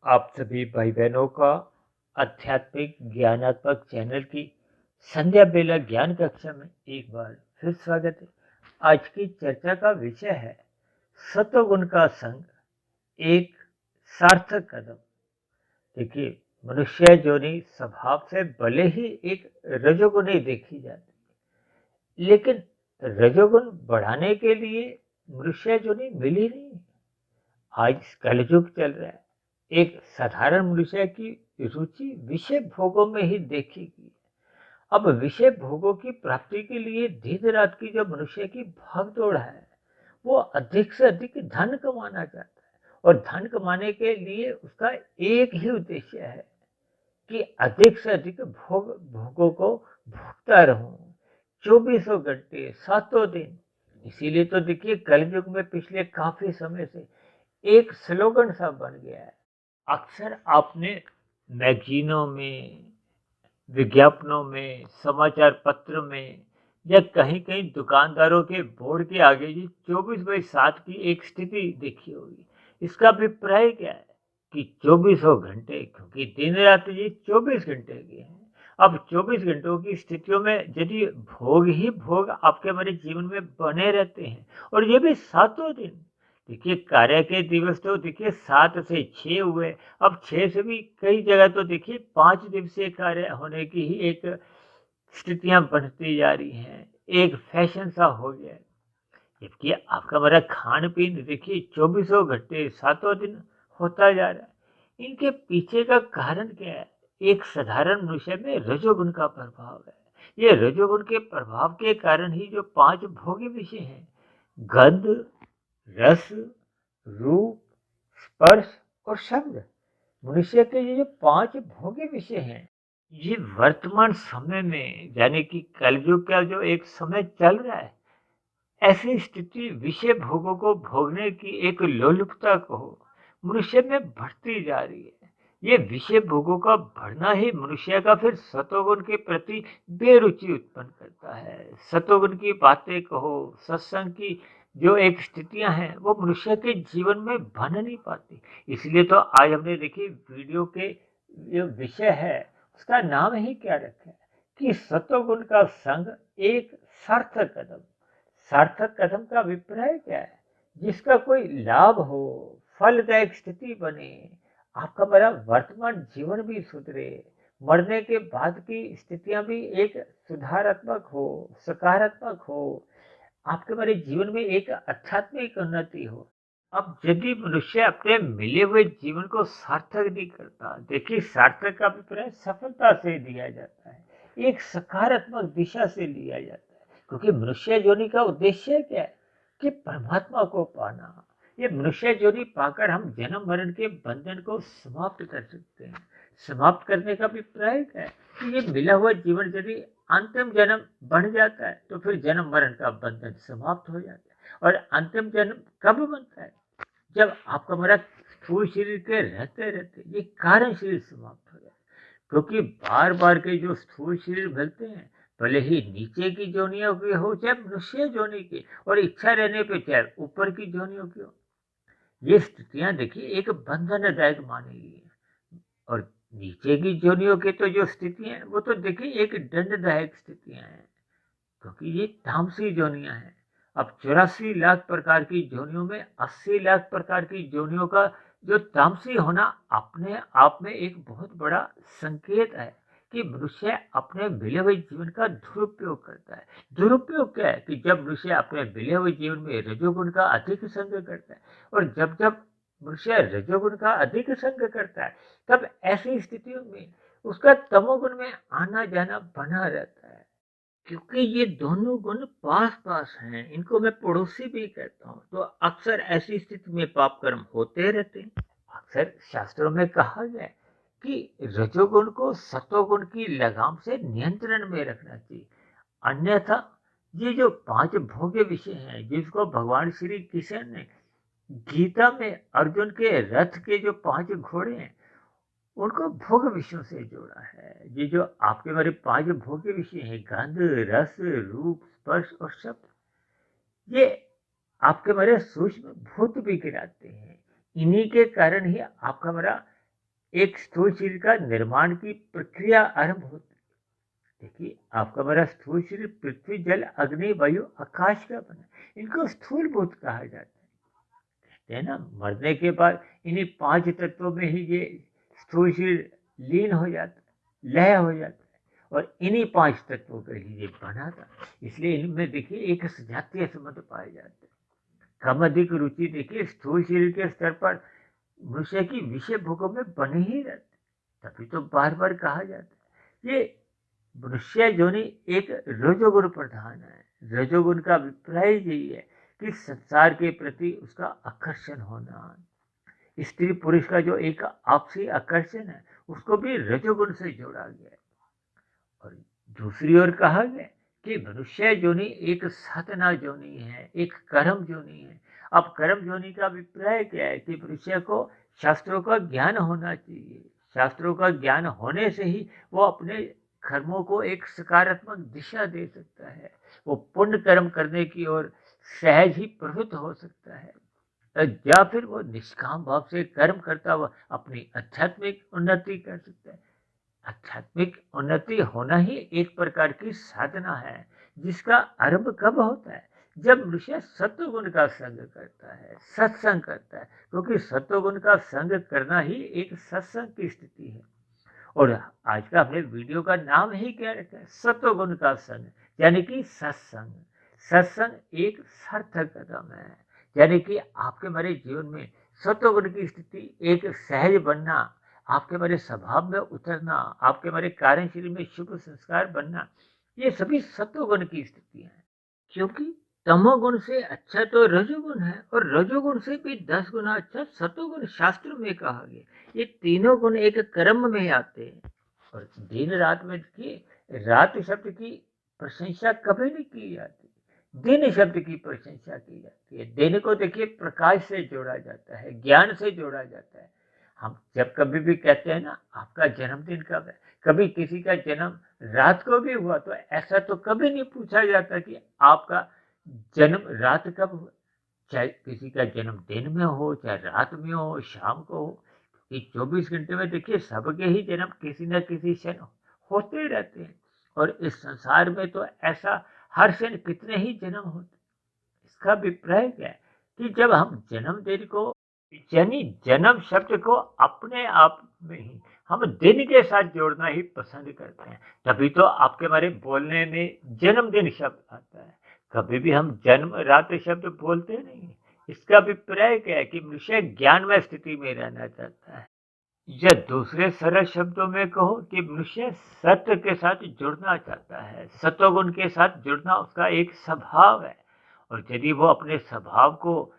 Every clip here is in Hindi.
आप सभी भाई बहनों का आध्यात्मिक ज्ञानात्मक चैनल की संध्या बेला ज्ञान कक्षा में एक बार फिर स्वागत है। आज की चर्चा का विषय है सत्वगुण का संग, एक सार्थक कदम। देखिए, मनुष्य जोनि स्वभाव से भले ही एक रजोगुणी देखी जाती है, लेकिन रजोगुण बढ़ाने के लिए मनुष्य जोनि मिली नहीं। आज कलयुग चल रहा है। एक साधारण मनुष्य की रुचि विषय भोगों में ही देखेगी। अब विषय भोगों की प्राप्ति के लिए दिन रात की जो मनुष्य की भागदौड़ है, वो अधिक से अधिक धन कमाना चाहता है, और धन कमाने के लिए उसका एक ही उद्देश्य है कि अधिक से अधिक भोगों को भोगता रहूं, चौबीसों घंटे, सातों दिन। इसीलिए तो देखिए, कलयुग में पिछले काफी समय से एक स्लोगन सा बन गया है। अक्सर आपने मैगजीनों में, विज्ञापनों में, समाचार पत्र में, या कहीं कहीं दुकानदारों के बोर्ड के आगे ये 24/7 की एक स्थिति देखी होगी। इसका अभिप्राय क्या है कि चौबीसों घंटे, क्योंकि दिन रात ये 24 घंटे के हैं। अब 24 घंटों की स्थितियों में यदि भोग ही भोग आपके हमारे जीवन में बने रहते हैं, और ये भी सातों दिन। देखिए, कार्य के दिवस तो देखिए 7 से 6 हुए। अब 6 से भी कई जगह तो देखिए 5 दिवसीय कार्य होने की ही एक स्थितियां बनती जा रही हैं। एक फैशन सा हो गया है। जबकि आपका हमारा खान पीन देखिए चौबीसों घंटे, सातों दिन होता जा रहा है। इनके पीछे का कारण क्या है? एक साधारण मनुष्य में रजोगुण का प्रभाव है। ये रजोगुण के प्रभाव के कारण ही जो 5 भोग्य विषय हैं, गंध, रस, रूप, स्पर्श और शब्द, मनुष्य के ये जो 5 भोग्य विषय हैं, ये वर्तमान समय में, यानी कि कलयुग का जो एक समय चल रहा है, ऐसी स्थिति विषय भोगों को भोगने की एक लोलुपता को मनुष्य में बढ़ती जा रही है। ये विषय भोगों का बढ़ना ही मनुष्य का फिर सतोगुण के प्रति बेरुचि उत्पन्न करता है। सतोगुण की बातें कहो, सत्संग की जो एक स्थितियां हैं, वो मनुष्य के जीवन में बन नहीं पाती। इसलिए तो आज हमने देखी वीडियो के जो विषय है, उसका नाम ही क्या रखा है कि सतोगुण का संग, एक सार्थक कदम। सार्थक कदम का अभिप्राय क्या है? जिसका कोई लाभ हो, फलदायक स्थिति बने, आपका बड़ा वर्तमान जीवन भी सुधरे, मरने के बाद की स्थितियां भी एक सुधारात्मक हो, सकारात्मक हो, आपके हमारे जीवन में एक आध्यात्मिक उन्नति हो। अब यदि मनुष्य अपने मिले हुए जीवन को सार्थक नहीं करता, देखिए सार्थक का अभिप्राय सफलता से दिया जाता है, एक सकारात्मक दिशा से लिया जाता है। क्योंकि मनुष्य जोनि का उद्देश्य क्या है कि परमात्मा को पाना। ये मनुष्य जोनि पाकर हम जन्म मरण के बंधन को समाप्त कर सकते हैं। समाप्त करने का अभिप्राय क्या है कि ये मिला हुआ जीवन यदि अंतिम जन्म बन जाता है, तो फिर जन्म मरण का बंधन समाप्त हो जाता है। और अंतिम जन्म कब बनता है? जब आपका हमारा स्थूल शरीर के रहते रहते ये कारण शरीर समाप्त हो जाए। क्योंकि बार बार के जो स्थूल शरीर मिलते हैं, भले ही नीचे की जोनियों की हो चाहे मनुष्य जोनि की, और इच्छा रहने पे चाहे ऊपर की जोनियों की हो, ये स्थितियां देखिए एक बंधनदायक मानी गई है। और नीचे की जोनियों की तो जो स्थितियां हैं, वो तो देखिए एक दंडदायक स्थितियां हैं, क्योंकि ये तामसी जोनियां हैं। अब 84 लाख प्रकार की जोनियों में 80 लाख प्रकार की जोनियों का जो तामसी होना अपने आप में एक बहुत बड़ा संकेत है कि मनुष्य अपने मिले हुए जीवन का दुरुपयोग करता है। दुरुपयोग क्या है कि जब मनुष्य अपने मिले हुए जीवन में रजोगुण का अधिक संग करता है, और जब जब मनुष्य रजोगुण का अधिक संग करता है, तब ऐसी स्थितियों में उसका तमोगुण में आना जाना बना रहता है। क्योंकि ये दोनों गुण पास पास हैं, इनको मैं पड़ोसी भी कहता हूँ, तो अक्सर ऐसी स्थिति में पाप कर्म होते रहते हैं। अक्सर शास्त्रों में कहा गया है कि रजोगुण को सतोगुण की लगाम से नियंत्रण में रखना चाहिए, अन्यथा ये जो 5 भोग्य विषय हैं, जिसको भगवान श्री कृष्ण ने गीता में अर्जुन के रथ के जो 5 घोड़े हैं, उनको भोग विषयों से जोड़ा है। ये जो आपके हमारे 5 भोग्य विषय हैं, गंध, रस, रूप, स्पर्श और शब्द, ये आपके हमारे सूक्ष्म भूत भी गिराते हैं। इन्हीं के कारण ही आपका हमारा एक स्थूल शरीर का निर्माण की प्रक्रिया आरंभ होती है। देखिए, आपका मेरा स्थूल शरीर पृथ्वी, जल, अग्नि, वायु, आकाश का बना, इनको स्थूलभूत कहा जाता है ना। मरने के बाद इन्हीं 5 तत्वों में ही ये स्थूल शरीर लीन हो जाता है, लय हो जाता है, और इन्हीं 5 तत्वों के लिए ये बना था। इसलिए इनमें देखिए एक सजातीय संबंध पाए जाते हैं। कम अधिक रुचि देखिए स्थूल शरीर के स्तर पर मनुष्य की विषय भोगों में बने ही रहते, तभी तो बार बार कहा जाता है ये मनुष्य जोनि एक रजोगुण प्रधान है। रजोगुण का अभिप्राय यही है कि संसार के प्रति उसका आकर्षण होना। स्त्री पुरुष का जो एक आपसी आकर्षण है, उसको भी रजोगुण से जोड़ा गया है। और दूसरी ओर कहा गया कि मनुष्य जोनि एक साधना जोनि है, एक कर्म जोनि है। अब कर्म जोनि का अभिप्राय क्या है कि मनुष्य को शास्त्रों का ज्ञान होना चाहिए। शास्त्रों का ज्ञान होने से ही वो अपने कर्मों को एक सकारात्मक दिशा दे सकता है। वो पुण्य कर्म करने की ओर सहज ही प्रवृत्त हो सकता है, या फिर वो निष्काम भाव से कर्म करता हुआ अपनी आध्यात्मिक उन्नति कर सकता है। आध्यात्मिक उन्नति होना ही एक प्रकार की साधना है, जिसका आरंभ कब होता है? जब मनुष्य सत्वगुण का संग करता है, सत्संग करता है, क्योंकि सत्वगुण का संग करना ही एक सत्संग की स्थिति है। और आज का हमने वीडियो का नाम ही क्या रखा है? सत्वगुण का संग, यानी कि सत्संग। सत्संग एक सार्थक कदम है, यानी कि आपके मेरे जीवन में सत्वगुण की स्थिति एक सहज बनना, आपके मेरे स्वभाव में उतरना, आपके मेरे कार्यशील में शुभ संस्कार बनना, ये सभी सत्वगुण की स्थितियां हैं। क्योंकि तमोगुण से अच्छा तो रजोगुण है, और रजोगुण से भी 10 गुना अच्छा सतोगुण शास्त्र में कहा गया। ये तीनों गुण एक क्रम में आते हैं। और दिन रात में देखिए, रात शब्द की प्रशंसा कभी नहीं की जाती, दिन शब्द की प्रशंसा की जाती है। दिन को देखिए प्रकाश से जोड़ा जाता है, ज्ञान से जोड़ा जाता है। हम जब कभी भी कहते हैं ना, आपका जन्मदिन कब है, कभी किसी का जन्म रात को भी हुआ तो ऐसा तो कभी नहीं पूछा जाता कि आपका जन्म रात कब हुआ। चाहे किसी का जन्म दिन में हो, चाहे रात में हो, शाम को हो, कि 24 घंटे में देखिए सबके ही जन्म किसी न किसी क्षण होते रहते हैं। और इस संसार में तो ऐसा हर क्षण कितने ही जन्म होते। इसका अभिप्राय क्या है कि जब हम जन्मदिन को, यानी जन्म शब्द को अपने आप में ही हम दिन के साथ जोड़ना ही पसंद करते हैं, तभी तो आपके हमारे बोलने में जन्मदिन शब्द आता है। कभी भी हम जन्म रात शब्द बोलते नहीं हैं। इसका अभिप्राय क्या है कि मनुष्य ज्ञानमय स्थिति में रहना चाहता है, या दूसरे सरल शब्दों में कहो कि मनुष्य सत्य के साथ जुड़ना चाहता है। सत्वगुण के साथ जुड़ना उसका एक स्वभाव है। और यदि वो अपने स्वभाव को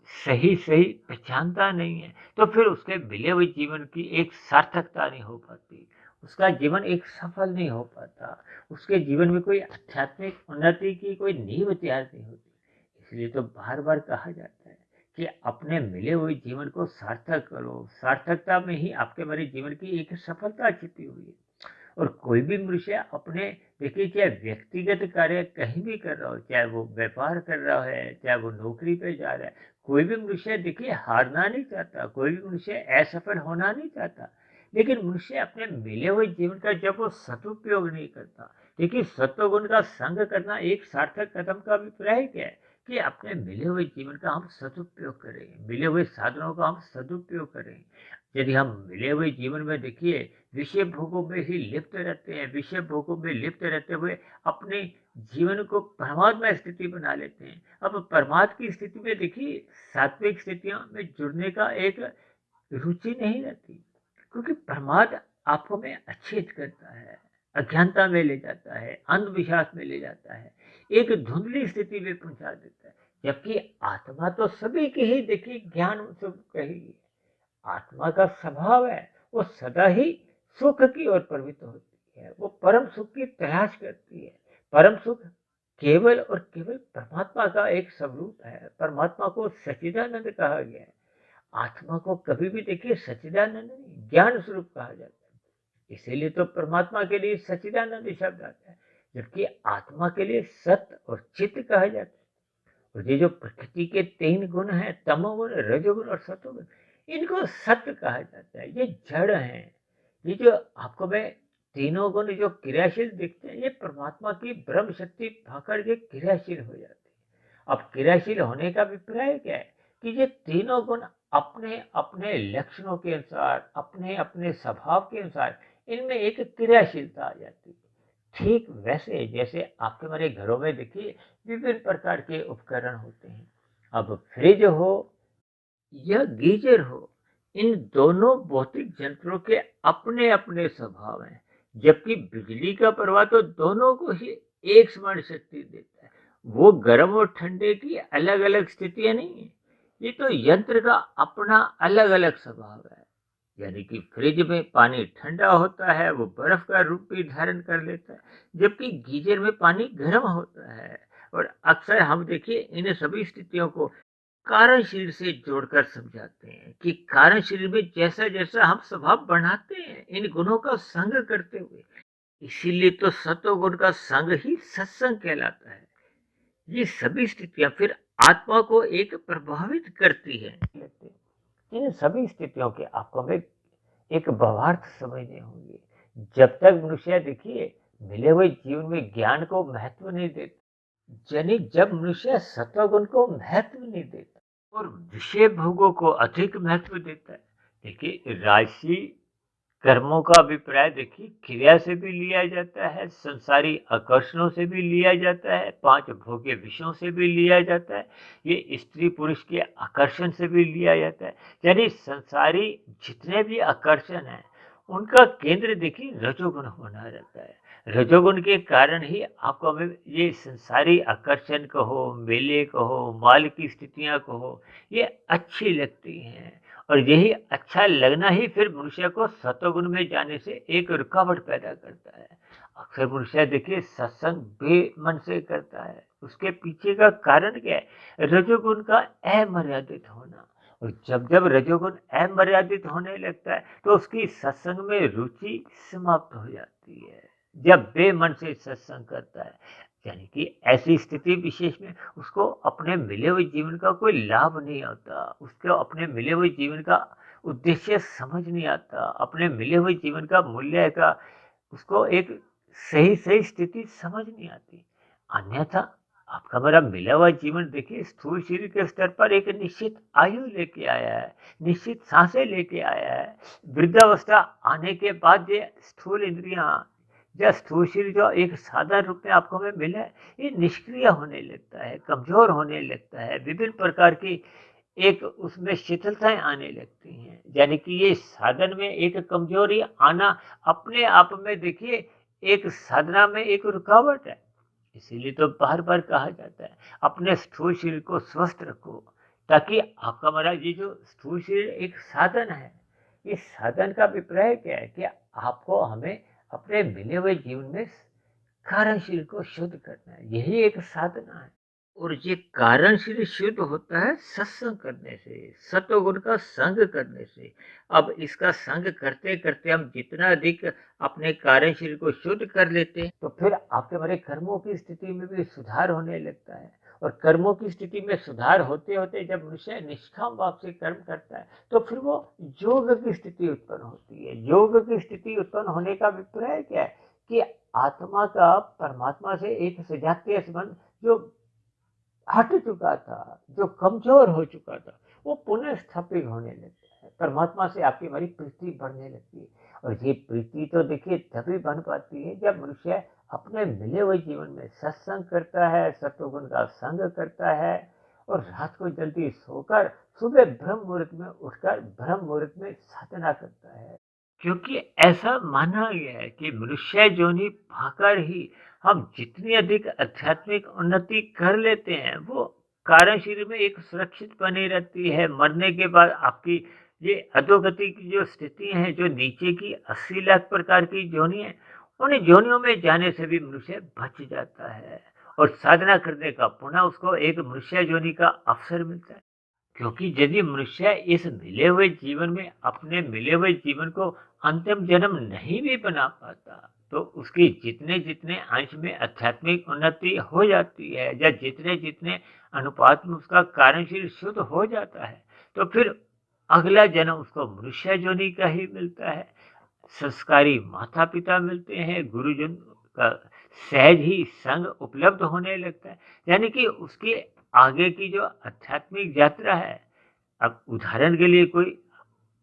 सही सही पहचानता नहीं है, तो फिर उसके मिले हुए जीवन की एक सार्थकता नहीं हो पाती, उसका जीवन एक सफल नहीं हो पाता, उसके जीवन में कोई आध्यात्मिक उन्नति की कोई नींव तैयार नहीं होती। इसलिए तो बार बार कहा जाता है कि अपने मिले हुए जीवन को सार्थक करो। सार्थकता में ही आपके मेरे जीवन की एक सफलता छिपी हुई है। और कोई भी मनुष्य अपने, देखिए, चाहे व्यक्तिगत कार्य कहीं भी कर रहा हो, चाहे वो व्यापार कर रहा है, चाहे वो नौकरी पे जा रहा है, कोई भी मनुष्य देखिए हारना नहीं चाहता, कोई भी मनुष्य असफल होना नहीं चाहता। लेकिन मनुष्य अपने मिले हुए जीवन का जब वो सदुपयोग नहीं करता, देखिए सत्वगुण का संग करना एक सार्थक कदम का अभिप्राय क्या है कि अपने मिले हुए जीवन का हम सदुपयोग करें, मिले हुए साधनों का हम सदुपयोग करें। यदि हम मिले हुए जीवन में देखिए विषय भोगों में ही लिप्त रहते हैं, विषय भोगों में लिप्त रहते हुए अपने जीवन को परमात्मा स्थिति बना लेते हैं। अब परमात्मा की स्थिति में देखिए सात्विक स्थितियों में जुड़ने का एक रुचि नहीं रहती, क्योंकि परमात्मा आपको में अच्छेद करता है, अज्ञानता में ले जाता है, अंधविश्वास में ले जाता है, एक धुंधली स्थिति में पहुंचा देता है। जबकि आत्मा तो सभी की ही देखिए ज्ञान सब कहेगी। आत्मा का स्वभाव है, वो सदा ही सुख की ओर प्रवृत्त होती है, वो परम सुख की तलाश करती है। परम सुख केवल और केवल परमात्मा का एक स्वरूप है। परमात्मा को सच्चिदानंद कहा गया है। आत्मा को कभी भी देखिए सच्चिदानंद नहीं, ज्ञान स्वरूप कहा जाता है। इसीलिए तो परमात्मा के लिए सच्चिदानंद शब्द आता है, जबकि आत्मा के लिए सत्य और चित्त कहा जाता है। और ये जो प्रकृति के 3 गुण हैं, तमोगुण, रजोगुण और सतोगुण, इनको सत्य कहा जाता है। ये जड़ हैं। ये जो आपको मैं तीनों गुण जो क्रियाशील दिखते हैं, ये परमात्मा की ब्रह्म शक्ति पाकर ये क्रियाशील हो जाते हैं। अब क्रियाशील होने का अभिप्राय क्या है कि ये तीनों गुण अपने अपने लक्षणों के अनुसार, अपने अपने स्वभाव के अनुसार इनमें एक क्रियाशीलता आ जाती है। ठीक वैसे जैसे आपके हमारे घरों में देखिए विभिन्न प्रकार के उपकरण होते हैं। अब फ्रिज हो या गीजर हो, इन दोनों भौतिक यंत्रों के अपने अपने स्वभाव हैं, जबकि बिजली का प्रवाह तो दोनों को ही एक समान शक्ति देता है। वो गर्म और ठंडे की अलग अलग स्थितियां नहीं है, ये तो यंत्र का अपना अलग अलग स्वभाव है। यानी कि फ्रिज में पानी ठंडा होता है, वो बर्फ का रूप भी धारण कर लेता है, जबकि गीजर में पानी गर्म होता है। और अक्सर हम देखिए इन सभी स्थितियों को कारण शरीर से जोड़कर समझाते हैं कि कारण शरीर में जैसा जैसा हम स्वभाव बढ़ाते हैं इन गुणों का संग करते हुए, इसीलिए तो सत्व गुण का संग ही सत्संग कहलाता है। ये सभी स्थितियां फिर आत्मा को एक प्रभावित करती है। इन सभी स्थितियों के आपको हमें एक भावार्थ समझने होंगे। जब तक मनुष्य देखिए मिले हुए जीवन में ज्ञान को महत्व नहीं देता, यानी जब मनुष्य सत्वगुण को महत्व नहीं देता और विषय भोगों को अधिक महत्व देता है। देखिए राशि कर्मों का अभिप्राय देखिए क्रिया से भी लिया जाता है, संसारी आकर्षणों से भी लिया जाता है, पांच भोग्य विषयों से भी लिया जाता है, ये स्त्री पुरुष के आकर्षण से भी लिया जाता है। यानी संसारी जितने भी आकर्षण है उनका केंद्र देखिए रजोगुण होना रहता है। रजोगुण के कारण ही आपको हमें ये संसारी आकर्षण कहो, मेले कहो, माल की स्थितियां कहो, ये अच्छी लगती हैं। और यही अच्छा लगना ही फिर मनुष्य को सत्वगुण में जाने से एक रुकावट पैदा करता है। अक्सर मनुष्य देखिए सत्संग बेमन से करता है, उसके पीछे का कारण क्या है? रजोगुण का अमर्यादित होना। और जब जब रजोगुण अमर्यादित होने लगता है तो उसकी सत्संग में रुचि समाप्त हो जाती है। जब बेमन से सत्संग करता है, यानी कि ऐसी स्थिति विशेष में उसको अपने मिले हुए जीवन का कोई लाभ नहीं आता, उसको अपने मिले हुए जीवन का उद्देश्य समझ नहीं आता, अपने मिले हुए जीवन का मूल्य का उसको एक सही सही स्थिति समझ नहीं आती। अन्यथा आपका मेरा मिला हुआ जीवन देखिए स्थूल शरीर के स्तर पर एक निश्चित आयु लेके आया है, निश्चित सांसें लेके आया है। वृद्धावस्था आने के बाद ये स्थूल इंद्रियां या स्थूल शरीर जो एक साधारण रूप में आपको हमें मिला है, ये निष्क्रिय होने लगता है, कमजोर होने लगता है, विभिन्न प्रकार की एक उसमें शिथिलताएं आने लगती हैं। यानी कि ये साधन में एक कमजोरी आना अपने आप में देखिए एक साधना में एक रुकावट है। इसीलिए तो बार बार कहा जाता है अपने स्थूल शरीर को स्वस्थ रखो, ताकि आपका हमारा ये जो स्थूल शरीर एक साधन है, इस साधन का अभिप्राय क्या है कि आपको हमें अपने मिले हुए जीवन में कारण शरीर को शुद्ध करना है, यही एक साधना है। और ये कारण शरीर शुद्ध होता है सत्संग करने से, सत्वगुण का संग करने से। अब इसका संग करते करते हम जितना अधिक अपने कारण शरीर को शुद्ध कर लेते हैं तो फिर आपके हमारे कर्मों की स्थिति में भी सुधार होने लगता है। और कर्मों की स्थिति में सुधार होते होते जब मनुष्य निष्काम भाव से कर्म करता है तो फिर वो योग की स्थिति उत्पन्न होती है। योग की स्थिति उत्पन्न होने का अभिप्राय क्या है कि आत्मा का परमात्मा से एक सजातीय संबंध जो हट चुका था, जो कमजोर हो चुका था, वो पुनः स्थापित होने लगता है। परमात्मा से आपकी हमारी प्रीति बढ़ने लगती है। और ये प्रीति तो देखिए तभी बन पाती है जब मनुष्य अपने मिले हुए जीवन में सत्संग करता है, सत्वगुण का संग करता है और रात को जल्दी सोकर सुबह ब्रह्म मुहूर्त में उठकर ब्रह्म मुहूर्त में साधना करता है। क्योंकि ऐसा माना गया है कि मनुष्य योनि पाकर ही हम जितनी अधिक आध्यात्मिक उन्नति कर लेते हैं वो कारण शरीर में एक सुरक्षित बनी रहती है। मरने के बाद आपकी ये अधोगति की जो स्थिति है, जो नीचे की 80 लाख प्रकार की योनि है, उन योनियों में जाने से भी मनुष्य बच जाता है और साधना करने का पुनः उसको एक मनुष्य योनि का अवसर मिलता है। क्योंकि यदि मनुष्य इस मिले हुए जीवन में अपने मिले हुए जीवन को अंतिम जन्म नहीं भी बना पाता तो उसकी जितने जितने अंश में आध्यात्मिक उन्नति हो जाती है या जितने जितने अनुपात में उसका कार्यशील शुद्ध हो जाता है तो फिर अगला जन्म उसको मनुष्य योनि का ही मिलता है। संस्कारी माता पिता मिलते हैं, गुरुजन का सहज ही संग उपलब्ध होने लगता है। यानी कि उसकी आगे की जो आध्यात्मिक यात्रा है, अब उदाहरण के लिए कोई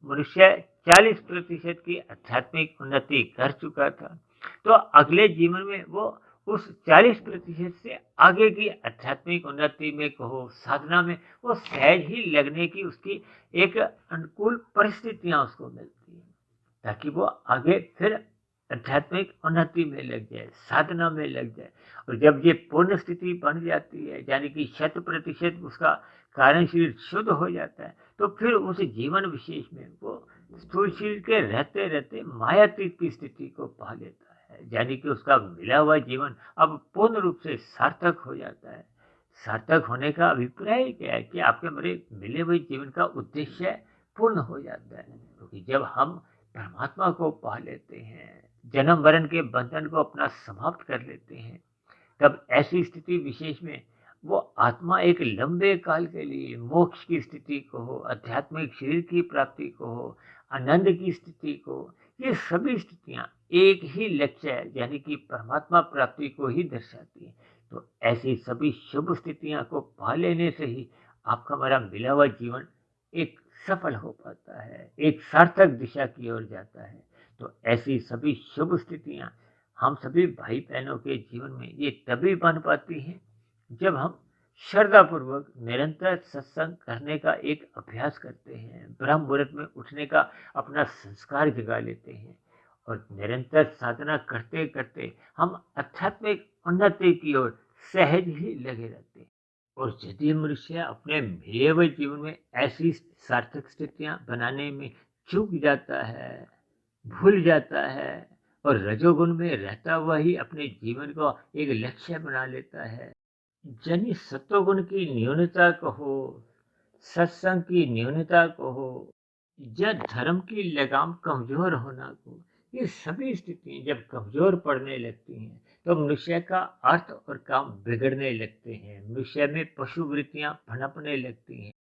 मनुष्य 40% की आध्यात्मिक उन्नति कर चुका था, तो अगले जीवन में वो उस 40% से आगे की आध्यात्मिक उन्नति में कहो, साधना में, वो सहज ही लगने की उसकी एक अनुकूल परिस्थितियां उसको मिलती हैं, ताकि वो आगे फिर आध्यात्मिक उन्नति में लग जाए, साधना में लग जाए। और जब ये पूर्ण स्थिति बन जाती है, यानी कि 100% उसका कारण शरीर शुद्ध हो जाता है, तो फिर उस जीवन विशेष में वो स्थूल शरीर के रहते रहते मायातीत की स्थिति को पा लेता है। यानी कि उसका मिला हुआ जीवन अब पूर्ण रूप से सार्थक हो जाता है। सार्थक होने का अभिप्राय क्या है कि आपके मेरे मिले हुए जीवन का उद्देश्य पूर्ण हो जाता है। क्योंकि जब हम परमात्मा को पा लेते हैं, जन्म मरण के बंधन को अपना समाप्त कर लेते हैं, तब ऐसी स्थिति विशेष में वो आत्मा एक लंबे काल के लिए मोक्ष की स्थिति को हो, आध्यात्मिक शरीर की प्राप्ति को हो, आनंद की स्थिति को, ये सभी स्थितियां एक ही लक्ष्य है, यानी कि परमात्मा प्राप्ति को ही दर्शाती है। तो ऐसी सभी शुभ स्थितियां को पा लेने से ही आपका हमारा मिला हुआ जीवन एक सफल हो पाता है, एक सार्थक दिशा की ओर जाता है। तो ऐसी सभी शुभ स्थितियां हम सभी भाई बहनों के जीवन में ये तभी बन पाती हैं जब हम श्रद्धापूर्वक निरंतर सत्संग करने का एक अभ्यास करते हैं, ब्रह्म मुहूर्त में उठने का अपना संस्कार जगा लेते हैं, और निरंतर साधना करते करते हम आध्यात्मिक उन्नति की ओर सहज ही लगे रहते हैं। और यदि मनुष्य अपने मिले हुए जीवन में ऐसी सार्थक स्थितियां बनाने में चूक जाता है, भूल जाता है, और रजोगुण में रहता हुआ ही अपने जीवन को एक लक्ष्य बना लेता है, यानी सत्वगुण की न्यूनता कहो, सत्संग की न्यूनता कहो, या धर्म की लगाम कमजोर होना को, ये सभी स्थितियां जब कमजोर पड़ने लगती हैं, तो मनुष्य का अर्थ और काम बिगड़ने लगते हैं, मनुष्य में पशु वृत्तियां भनकने लगती हैं,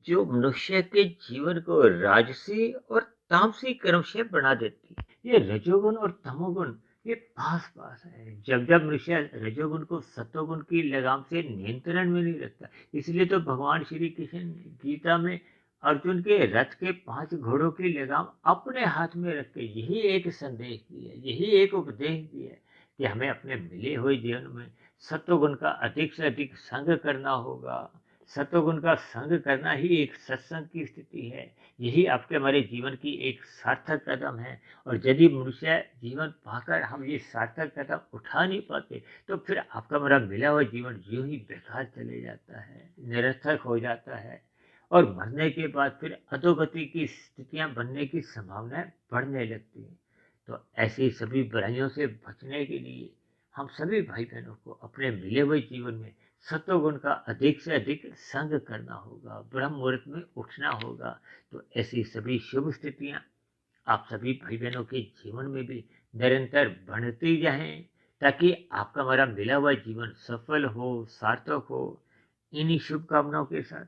जो मनुष्य के जीवन को राजसी और तामसी कर्म से बना देती है। ये रजोगुण और तमोगुण ये पास पास है। जब जब मनुष्य रजोगुण को सत्वगुण की लगाम से नियंत्रण में नहीं रखता, इसलिए तो भगवान श्री कृष्ण ने गीता में अर्जुन के रथ के 5 घोड़ों की लगाम अपने हाथ में रख के यही एक संदेश दिया, यही एक उपदेश दिया कि हमें अपने मिले हुए जीवन में सत्वगुण का अधिक से अधिक संग करना होगा। सत्वगुण का संग करना ही एक सत्संग की स्थिति है। यही आपके हमारे जीवन की एक सार्थक कदम है। और यदि मनुष्य जीवन पाकर हम ये सार्थक कदम उठा नहीं पाते, तो फिर आपका हमारा मिला हुआ जीवन यूं ही बेकार चले जाता है, निरर्थक हो जाता है, और मरने के बाद फिर अधोगति की स्थितियां बनने की संभावनाएं बढ़ने लगती हैं। तो ऐसी सभी बुराइयों से बचने के लिए हम सभी भाई बहनों को अपने मिले हुए जीवन में सत्वगुण का अधिक से अधिक संग करना होगा, ब्रह्म मुहूर्त में उठना होगा। तो ऐसी सभी शुभ स्थितियां आप सभी भाई बहनों के जीवन में भी निरंतर बढ़ती जाएं, ताकि आपका हमारा मिला हुआ जीवन सफल हो, सार्थक हो। इन्हीं शुभकामनाओं के साथ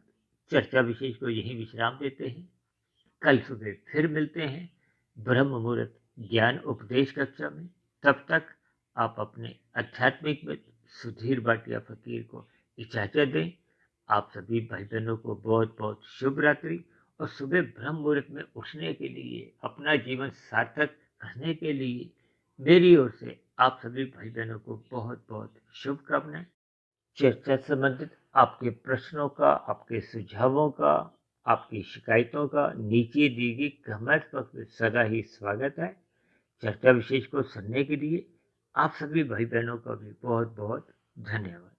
चर्चा विशेष को यही विश्राम देते हैं। कल सुबह फिर मिलते हैं ब्रह्म मुहूर्त ज्ञान उपदेश कक्षा में। तब तक आप अपने आध्यात्मिक मित्र सुधीर भाटिया फकीर को इजाजत दें। आप सभी भाई बहनों को बहुत बहुत शुभ रात्रि। और सुबह ब्रह्म मुहूर्त में उठने के लिए, अपना जीवन सार्थक करने के लिए मेरी ओर से आप सभी भाई बहनों को बहुत बहुत शुभकामनाएं। चर्चा से संबंधित आपके प्रश्नों का, आपके सुझावों का, आपकी शिकायतों का नीचे दी गई कमेंट बॉक्स में सदा ही स्वागत है। चर्चा विशेष को सुनने के लिए आप सभी भाई बहनों का भी बहुत बहुत धन्यवाद।